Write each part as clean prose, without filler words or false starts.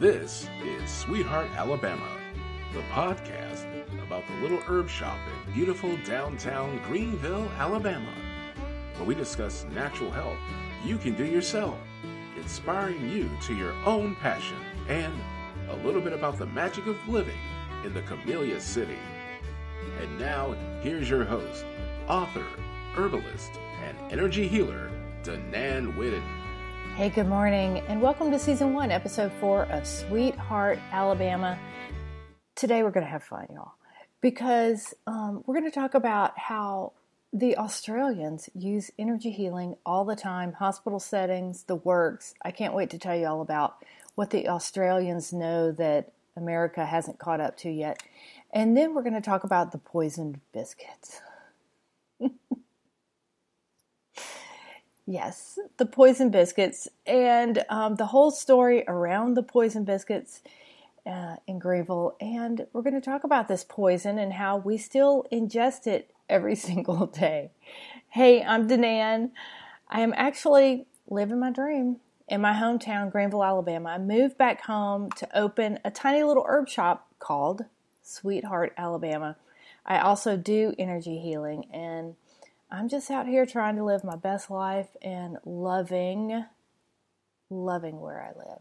This is Sweetheart, Alabama, the podcast about the little herb shop in beautiful downtown Greenville, Alabama, where we discuss natural health you can do yourself, inspiring you to your own passion, and a little bit about the magic of living in the Camellia City. And now, here's your host, author, herbalist, and energy healer, Danan Whitten. Hey, good morning, and welcome to Season 1, Episode 4 of Sweetheart, Alabama. Today we're going to have fun, y'all, because we're going to talk about how the Australians use energy healing all the time, hospital settings, the works. I can't wait to tell you all about what the Australians know that America hasn't caught up to yet. And then we're going to talk about the poisoned biscuits. Yes, the poison biscuits and the whole story around the poison biscuits in Greenville. And we're going to talk about this poison and how we still ingest it every single day. Hey, I'm Danan. I am actually living my dream in my hometown, Greenville, Alabama. I moved back home to open a tiny little herb shop called Sweetheart, Alabama. I also do energy healing, and I'm just out here trying to live my best life and loving where I live.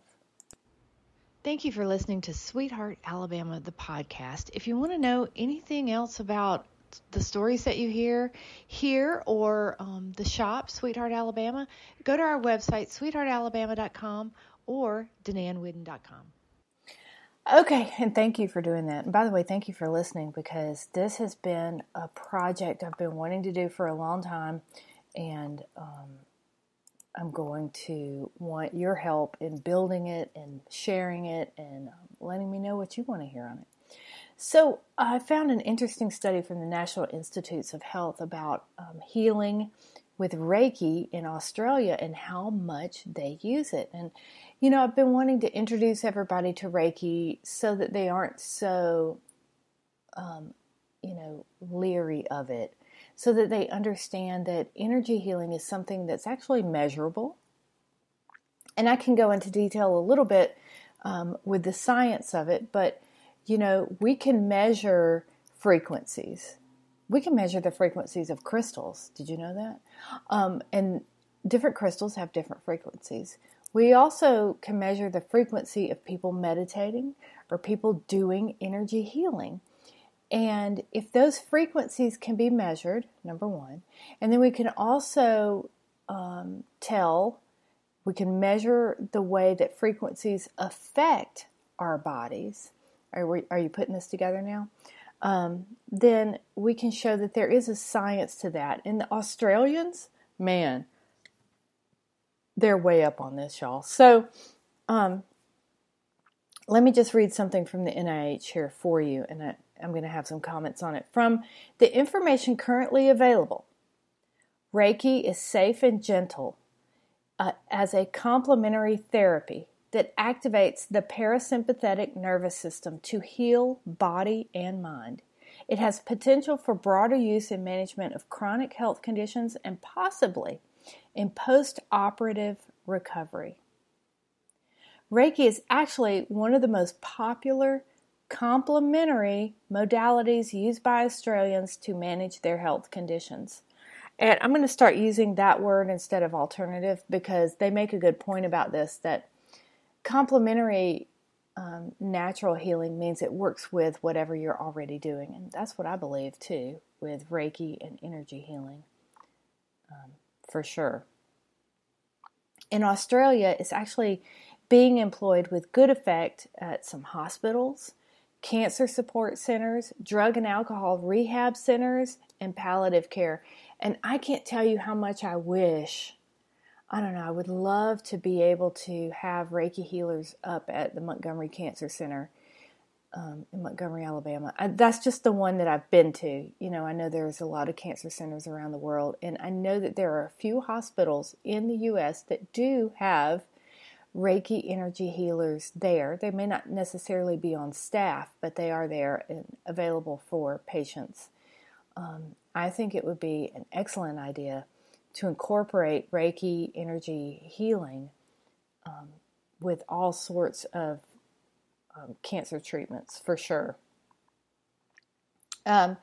Thank you for listening to Sweetheart, Alabama, the podcast. If you want to know anything else about the stories that you hear here or the shop, Sweetheart, Alabama, go to our website, sweetheartalabama.com or dananwhitten.com. Okay, and thank you for doing that. And by the way, thank you for listening, because this has been a project I've been wanting to do for a long time, and I'm going to want your help in building it and sharing it and letting me know what you want to hear on it. So I found an interesting study from the National Institutes of Health about healing with Reiki in Australia and how much they use it. And, you know, I've been wanting to introduce everybody to Reiki so that they aren't so, leery of it, so that they understand that energy healing is something that's actually measurable. And I can go into detail a little bit with the science of it, but, you know, we can measure frequencies. We can measure the frequencies of crystals. Did you know that? And different crystals have different frequencies. We also can measure the frequency of people meditating or people doing energy healing. And if those frequencies can be measured, number one, and then we can also we can measure the way that frequencies affect our bodies. Are you putting this together now? Then we can show that there is a science to that. And the Australians, man, they're way up on this, y'all. So let me just read something from the NIH here for you, and I'm going to have some comments on it. From the information currently available, Reiki is safe and gentle as a complementary therapy that activates the parasympathetic nervous system to heal body and mind. It has potential for broader use in management of chronic health conditions and possibly in post-operative recovery. Reiki is actually one of the most popular complementary modalities used by Australians to manage their health conditions. And I'm going to start using that word instead of alternative, because they make a good point about this, that complementary natural healing means it works with whatever you're already doing. And that's what I believe too with Reiki and energy healing, for sure. In Australia, it's actually being employed with good effect at some hospitals, cancer support centers, drug and alcohol rehab centers, and palliative care. And I can't tell you how much I wish, I would love to be able to have Reiki healers up at the Montgomery Cancer Center in Montgomery, Alabama. That's just the one that I've been to. You know, I know there's a lot of cancer centers around the world, and I know that there are a few hospitals in the U.S. that do have Reiki energy healers there. They may not necessarily be on staff, but they are there and available for patients. I think it would be an excellent idea to incorporate Reiki energy healing with all sorts of cancer treatments for sure. And,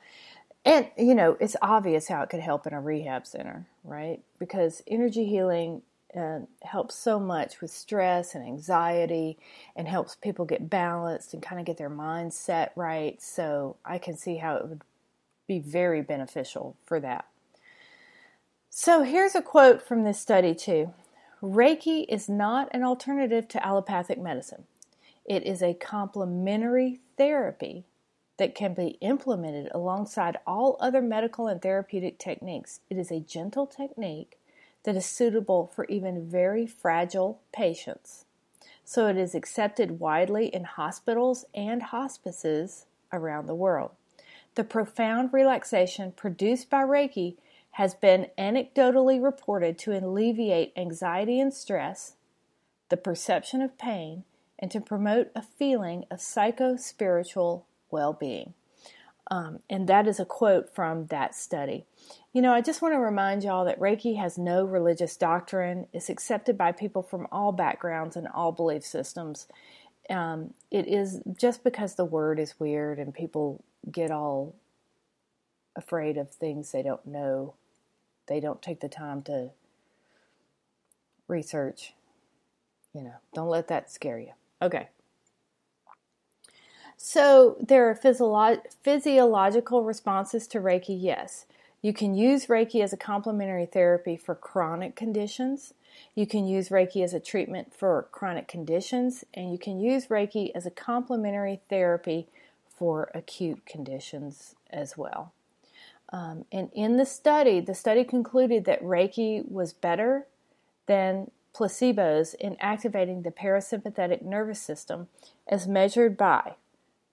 it's obvious how it could help in a rehab center, right? Because energy healing helps so much with stress and anxiety and helps people get balanced and kind of get their mindset right. So I can see how it would be very beneficial for that. So here's a quote from this study too. Reiki is not an alternative to allopathic medicine. It is a complementary therapy that can be implemented alongside all other medical and therapeutic techniques. It is a gentle technique that is suitable for even very fragile patients. So it is accepted widely in hospitals and hospices around the world. The profound relaxation produced by Reiki has been anecdotally reported to alleviate anxiety and stress, the perception of pain, and to promote a feeling of psycho-spiritual well-being. And that is a quote from that study. I just want to remind y'all that Reiki has no religious doctrine. It's accepted by people from all backgrounds and all belief systems. It is just because the word is weird and people get all afraid of things they don't know. They don't take the time to research. Don't let that scare you. Okay. So there are physiological responses to Reiki, yes. You can use Reiki as a complementary therapy for chronic conditions. You can use Reiki as a treatment for chronic conditions, and you can use Reiki as a complementary therapy for acute conditions as well. And in the study concluded that Reiki was better than placebos in activating the parasympathetic nervous system as measured by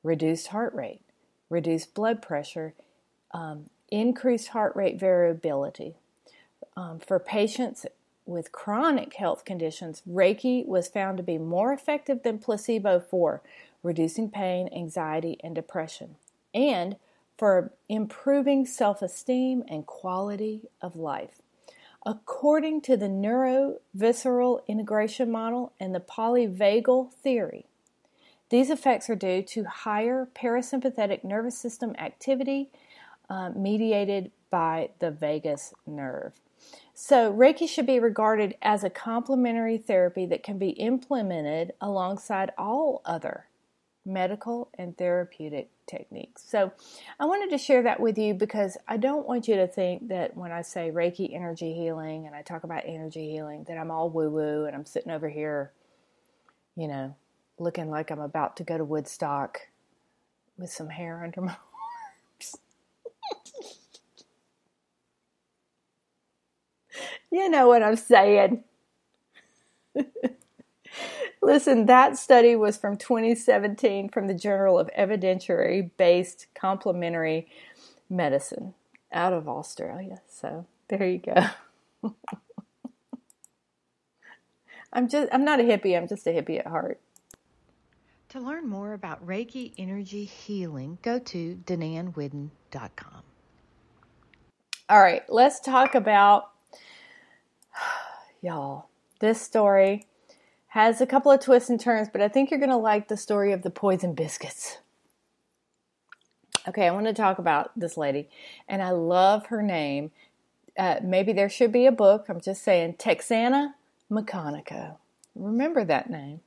reduced heart rate, reduced blood pressure, increased heart rate variability. For patients with chronic health conditions, Reiki was found to be more effective than placebo for reducing pain, anxiety, and depression, and for improving self-esteem and quality of life. According to the neurovisceral integration model and the polyvagal theory, these effects are due to higher parasympathetic nervous system activity mediated by the vagus nerve. So Reiki should be regarded as a complementary therapy that can be implemented alongside all other medical and therapeutic techniques. So I wanted to share that with you because I don't want you to think that when I say Reiki energy healing and I talk about energy healing that I'm all woo-woo and I'm sitting over here, looking like I'm about to go to Woodstock with some hair under my arms. You know what I'm saying. Listen, that study was from 2017 from the Journal of Evidentiary-Based Complementary Medicine out of Australia. So there you go. I'm not a hippie. I'm just a hippie at heart. To learn more about Reiki energy healing, go to danannwhidden.com. All right, let's talk about, y'all, this story has a couple of twists and turns, but I think you're going to like the story of the poison biscuits. Okay, I want to talk about this lady, and I love her name. Maybe there should be a book. I'm just saying, Texana McConaughey. Remember that name.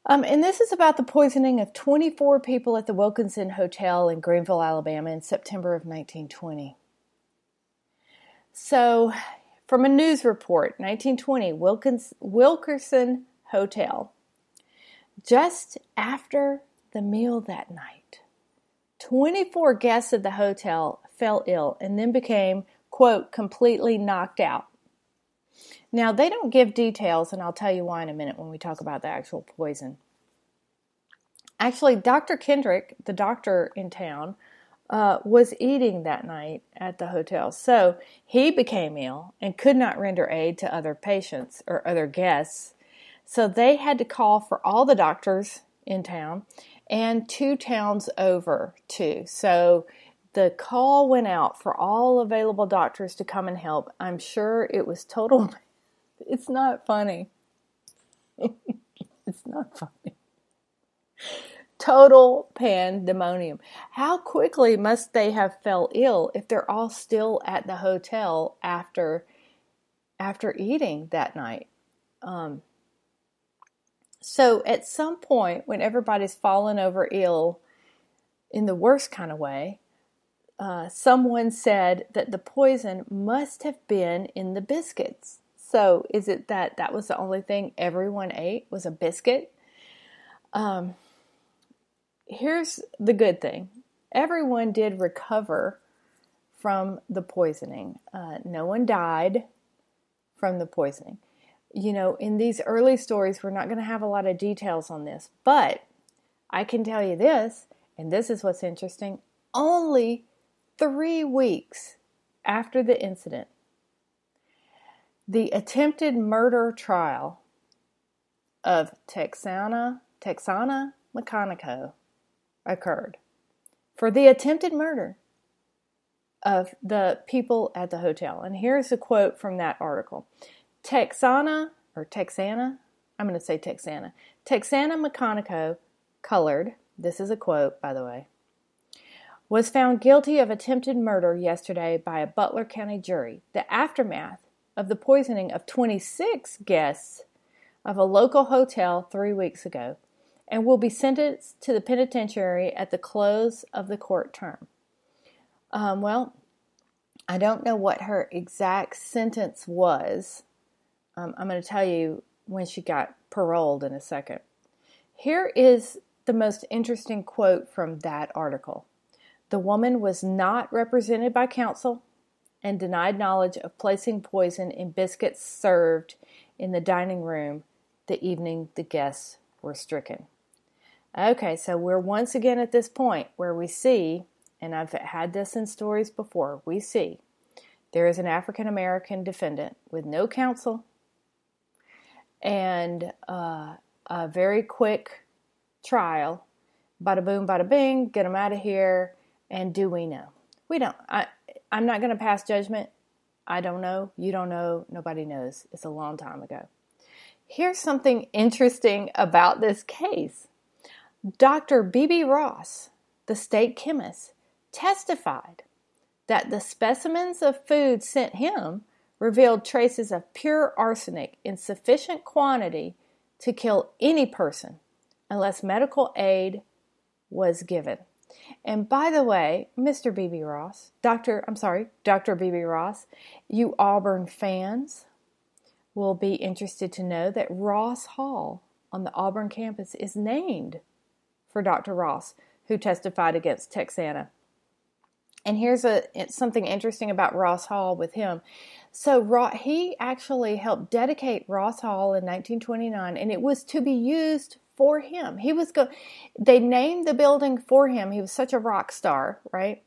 And this is about the poisoning of 24 people at the Wilkinson Hotel in Greenville, Alabama in September of 1920. So, from a news report, 1920, Wilkinson Hotel. Just after the meal that night, 24 guests of the hotel fell ill and then became, quote, completely knocked out. Now, they don't give details, and I'll tell you why in a minute when we talk about the actual poison. Actually, Dr. Kendrick, the doctor in town, was eating that night at the hotel. So he became ill and could not render aid to other patients or other guests. So they had to call for all the doctors in town and 2 towns over too. So the call went out for all available doctors to come and help. I'm sure it was total. It's not funny. It's not funny. Total pandemonium. How quickly must they have fell ill if they're all still at the hotel after eating that night? So at some point, when everybody's fallen over ill in the worst kind of way, someone said that the poison must have been in the biscuits. So is it that was the only thing everyone ate was a biscuit? Here's the good thing. Everyone did recover from the poisoning. No one died from the poisoning. You know, in these early stories, we're not going to have a lot of details on this, but I can tell you this, and this is what's interesting, only 3 weeks after the incident, the attempted murder trial of Texana Mecanico occurred for the attempted murder of the people at the hotel. And here's a quote from that article. Texana Mecanico, colored, this is a quote, by the way, was found guilty of attempted murder yesterday by a Butler County jury. The aftermath of the poisoning of 26 guests of a local hotel 3 weeks ago, and will be sentenced to the penitentiary at the close of the court term. Well, I don't know what her exact sentence was. I'm going to tell you when she got paroled in a second. Here is the most interesting quote from that article. The woman was not represented by counsel and denied knowledge of placing poison in biscuits served in the dining room the evening the guests were stricken. Okay, so we're once again at this point where we see, and I've had this in stories before, we see there is an African American defendant with no counsel and a very quick trial. Bada boom, bada bing, get them out of here. And do we know? We don't. I'm not going to pass judgment. I don't know. You don't know. Nobody knows. It's a long time ago. Here's something interesting about this case. Dr. B.B. Ross, the state chemist, testified that the specimens of food sent him revealed traces of pure arsenic in sufficient quantity to kill any person unless medical aid was given. And by the way, Mr. B.B. Ross, Dr. B.B. Ross, you Auburn fans will be interested to know that Ross Hall on the Auburn campus is named for Dr. Ross, who testified against Texana. And here's something interesting about Ross Hall with him. So he actually helped dedicate Ross Hall in 1929, and it was to be used for him. They named the building for him. He was such a rock star, right?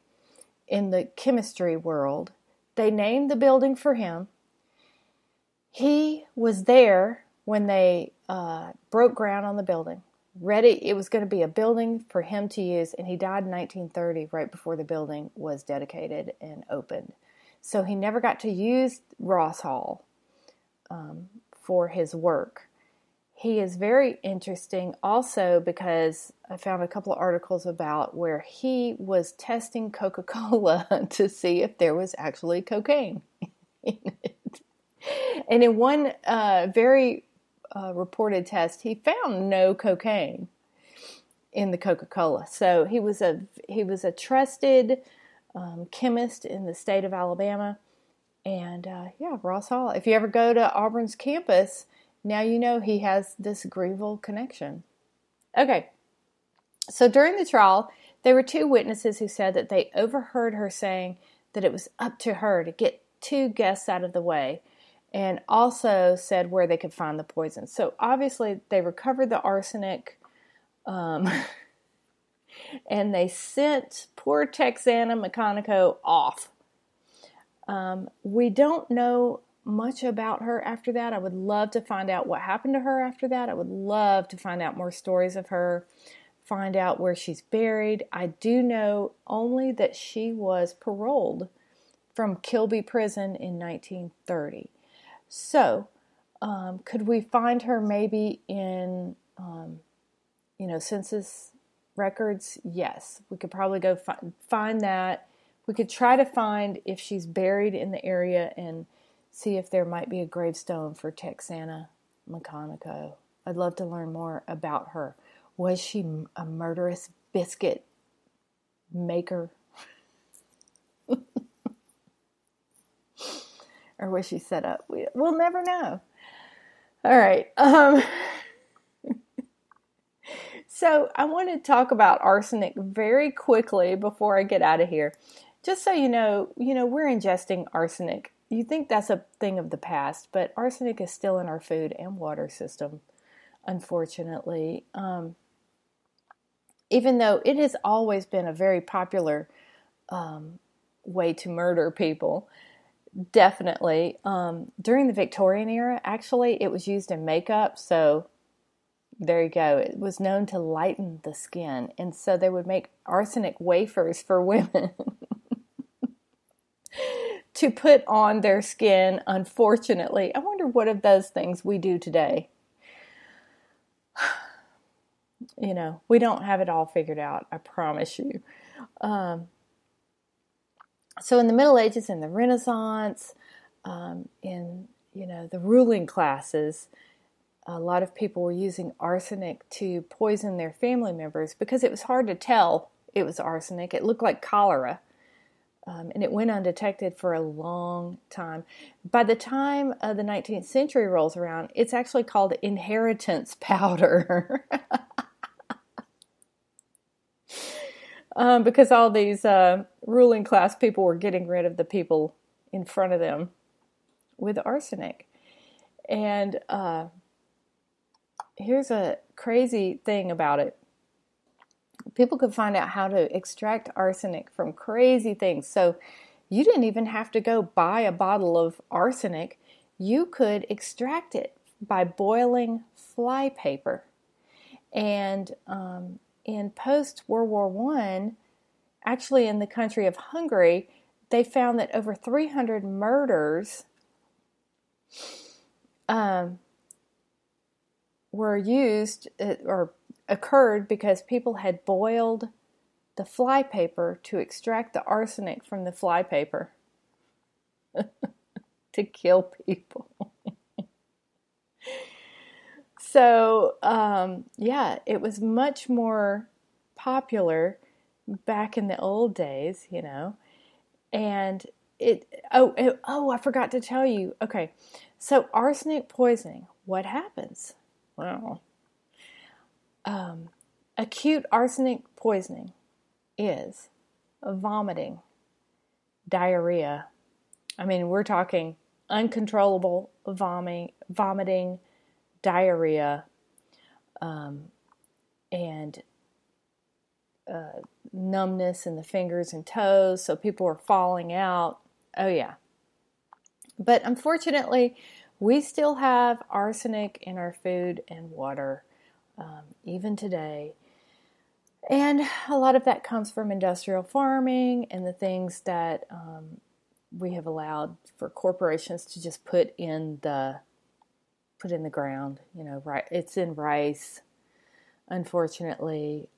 In the chemistry world. They named the building for him. He was there when they broke ground on the building. It was going to be a building for him to use, and he died in 1930, right before the building was dedicated and opened. So he never got to use Ross Hall for his work. He is very interesting also because I found a couple of articles about where he was testing Coca-Cola to see if there was actually cocaine in it. And in one very reported test, he found no cocaine in the Coca-Cola. So he was a trusted chemist in the state of Alabama. And Ross Hall. If you ever go to Auburn's campus, now you know he has this Greenville connection. Okay, so during the trial, there were 2 witnesses who said that they overheard her saying that it was up to her to get 2 guests out of the way, and also said where they could find the poison. So obviously they recovered the arsenic, and they sent poor Texana Mecanico off. We don't know much about her after that. I would love to find out what happened to her after that. I would love to find out more stories of her, find out where she's buried. I do know only that she was paroled from Kilby Prison in 1930. So, could we find her maybe in census records, yes. We could probably go find that. We could try to find if she's buried in the area and see if there might be a gravestone for Texana McConaughey. I'd love to learn more about her. Was she a murderous biscuit maker? Or was she set up? We'll never know. All right. So I want to talk about arsenic very quickly before I get out of here. Just so you know, we're ingesting arsenic. You think that's a thing of the past, but arsenic is still in our food and water system, unfortunately. Even though it has always been a very popular way to murder people, definitely. During the Victorian era, actually, it was used in makeup, so there you go. It was known to lighten the skin, and so they would make arsenic wafers for women to put on their skin, unfortunately. I wonder what of those things we do today. We don't have it all figured out, I promise you. So in the Middle Ages and the Renaissance, in the ruling classes, a lot of people were using arsenic to poison their family members because it was hard to tell it was arsenic. It looked like cholera, and it went undetected for a long time. By the time the 19th century rolls around, it's actually called inheritance powder. Because all these ruling class people were getting rid of the people in front of them with arsenic. And here's a crazy thing about it. People could find out how to extract arsenic from crazy things. So you didn't even have to go buy a bottle of arsenic. You could extract it by boiling fly paper. And in post-World War I, actually in the country of Hungary, they found that over 300 murders were used or occurred because people had boiled the fly paper to extract the arsenic from the fly paper to kill people. So, it was much more popular back in the old days, and I forgot to tell you. Okay, so arsenic poisoning, what happens? Well, acute arsenic poisoning is vomiting, diarrhea. I mean, we're talking uncontrollable vomiting, diarrhea, and numbness in the fingers and toes, so people are falling out. Oh yeah. But unfortunately, we still have arsenic in our food and water, even today. And a lot of that comes from industrial farming and the things that we have allowed for corporations to just put in the ground. Right? It's in rice. Unfortunately,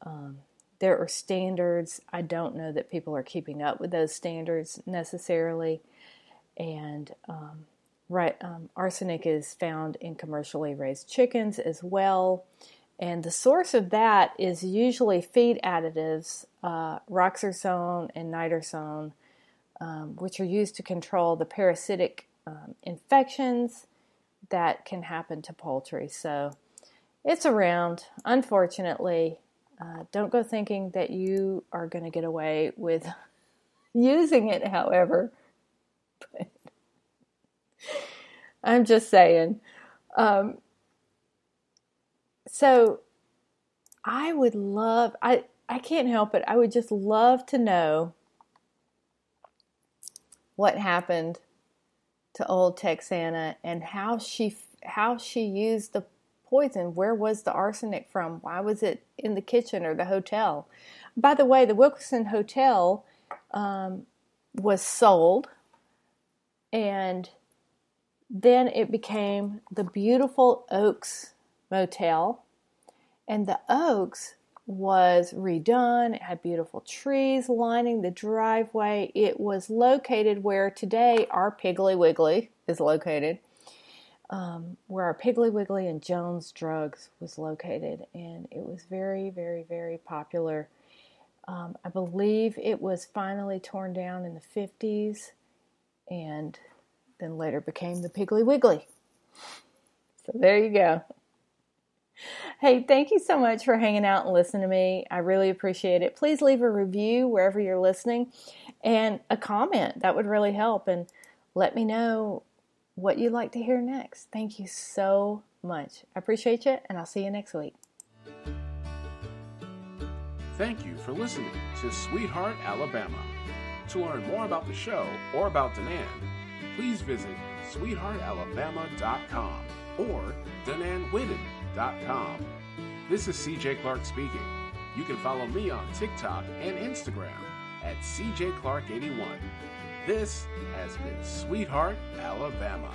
there are standards. I don't know that people are keeping up with those standards necessarily. And arsenic is found in commercially raised chickens as well. And the source of that is usually feed additives, roxarsone and nitarsone, which are used to control the parasitic infections that can happen to poultry. So it's around, unfortunately. Don't go thinking that you are going to get away with using it, however. But I'm just saying. So I would love, I can't help it. I would just love to know what happened to old Texana and how she used the poison. Where was the arsenic from? Why was it in the kitchen or the hotel? By the way, the Wilkerson Hotel was sold, and then it became the Beautiful Oaks Motel, And the Oaks was redone. It had beautiful trees lining the driveway. It was located where today our Piggly Wiggly is located, where our Piggly Wiggly and Jones Drugs was located. And it was very, very, very popular. I believe it was finally torn down in the 50s and then later became the Piggly Wiggly. So there you go. Hey, thank you so much for hanging out and listening to me. I really appreciate it. Please leave a review wherever you're listening and a comment. That would really help. And let me know what you'd like to hear next. Thank you so much. I appreciate you, and I'll see you next week. Thank you for listening to Sweetheart, Alabama. To learn more about the show or about Danan, please visit sweetheartalabama.com or dananwhitten.com. This is CJ Clark speaking. You can follow me on TikTok and Instagram at CJ Clark 81. This has been Sweetheart, Alabama.